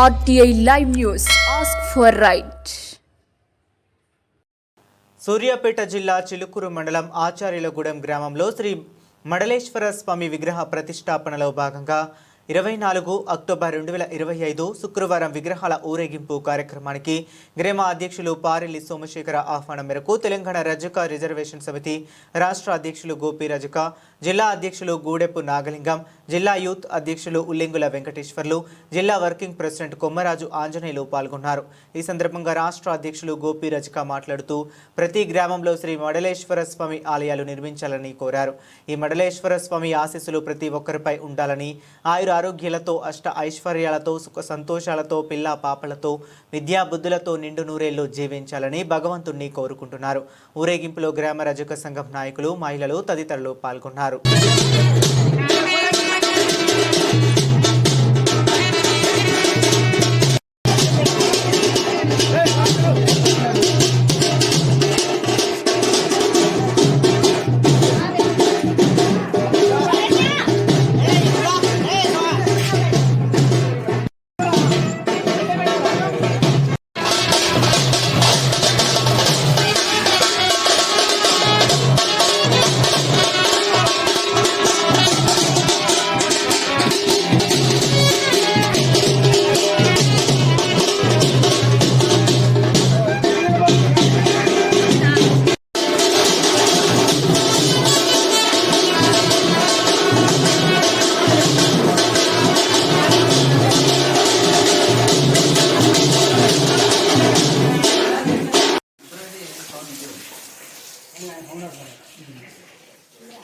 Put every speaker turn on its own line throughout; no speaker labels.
RTI Live News. Ask for right.
Suryapet జిల్లా చిలుకూరు మండలం ఆచార్యులగూడెం గ్రామంలో శ్రీ మడలేశ్వర స్వామి విగ్రహ ప్రతిష్టాపనలో భాగంగా 24 అక్టోబర్ 2025 శుక్రవారం విగ్రహాల ఊరేగింపు కార్యక్రమానికి గ్రామ అధ్యక్షులు పారెల్లి సోమశేఖర ఆహ్వానం మేరకు తెలంగాణ రజక రిజర్వేషన్ సమితి రాష్ట్ర అధ్యక్షులు గోపి రజక, జిల్లా అధ్యక్షులు గూడెపు నాగలింగం, జిల్లా యూత్ అధ్యక్షులు ఉల్లెంగుల వెంకటేశ్వర్లు, జిల్లా వర్కింగ్ ప్రెసిడెంట్ కొమ్మరాజు ఆంజనేయులు పాల్గొన్నారు. ఈ సందర్భంగా రాష్ట్ర అధ్యక్షులు గోపి రజక మాట్లాడుతూ ప్రతి గ్రామంలో శ్రీ మడలేశ్వర స్వామి ఆలయాలు నిర్మించాలని కోరారు. ఈ మడలేశ్వర స్వామి ఆశీస్సులు ప్రతి ఒక్కరిపై ఉండాలని, ఆరోగ్యాలతో అష్ట ఐశ్వర్యాలతో సుఖ సంతోషాలతో పిల్ల పాపలతో విద్యా బుద్ధులతో నిండు నూరేళ్లు జీవించాలని భగవంతుణ్ణి కోరుకుంటున్నారు. ఊరేగింపులో గ్రామ రజక సంఘం నాయకులు, మహిళలు తదితరులు పాల్గొన్నారు.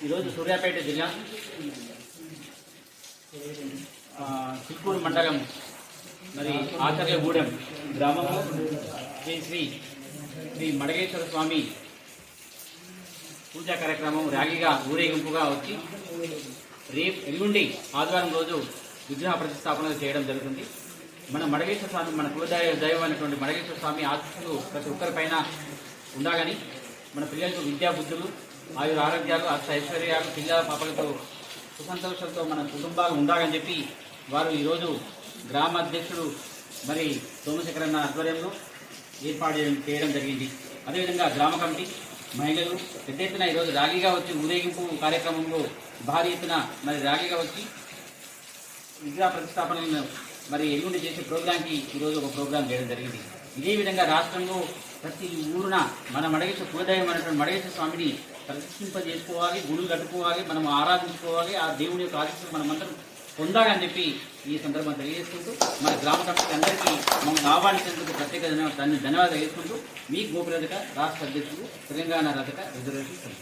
ఈరోజు సూర్యాపేట జిల్లా చిలుకూరు మండలం మరి ఆచార్యగూడెం గ్రామంలో శ్రీ మడగేశ్వర స్వామి పూజా కార్యక్రమం ర్యాలీగా ఊరేగింపుగా వచ్చి ఎల్లుండి ఆదివారం రోజు విగ్రహ ప్రతిష్టాపన చేయడం జరుగుతుంది. మన మడగేశ్వర స్వామి, మన కులదైవం అయినటువంటి మడగేశ్వర స్వామి ఆశీస్సులు ప్రతి ఒక్కరిపైన ఉండాలని, మన పిల్లలకు విద్యా బుద్ధులు, ఆరోగ్యాలు, ఐశ్వర్యాలు, పిల్లల పాపలతో సుసంతోషాలతో మన కుటుంబాలు ఉండాలని చెప్పి వారు ఈరోజు గ్రామ అధ్యక్షుడు మరి సోమశేఖరన్న ఆధ్వర్యంలో ఏర్పాటు చేయడం జరిగింది. అదేవిధంగా గ్రామ కమిటీ, మహిళలు పెద్ద ఎత్తున ఈరోజు ర్యాలీగా వచ్చి ఊరేగింపు కార్యక్రమంలో భారీ ఎత్తున మరి ర్యాలీగా వచ్చి విగ్రహ ప్రతిష్టాపనలను మరి ఎల్లుండి చేసే ప్రోగ్రాంకి ఈరోజు ఒక ప్రోగ్రాం చేయడం జరిగింది. ఇదే విధంగా రాష్ట్రంలో ప్రతి ఊరున మన మడగేశ్వర కులదైవం అనేటువంటి మడగేశ్వర స్వామిని ప్రతిష్ఠింపజేసుకోవాలి, గుడులు కట్టుకోవాలి, మనం ఆరాధించుకోవాలి, ఆ దేవుని యొక్క ఆశీస్సులు మనమందరం పొందాలని చెప్పి ఈ సందర్భం తెలియజేసుకుంటూ మన గ్రామ కమిటీ అందరికీ మమ్మల్ని ఆహ్వానించేందుకు ప్రత్యేక ధన్యవాదాలు తెలుసుకుంటూ మీ గోపి రజక రాష్ట్ర అధ్యక్షుడు, తెలంగాణ రజక రిజర్వేషన్.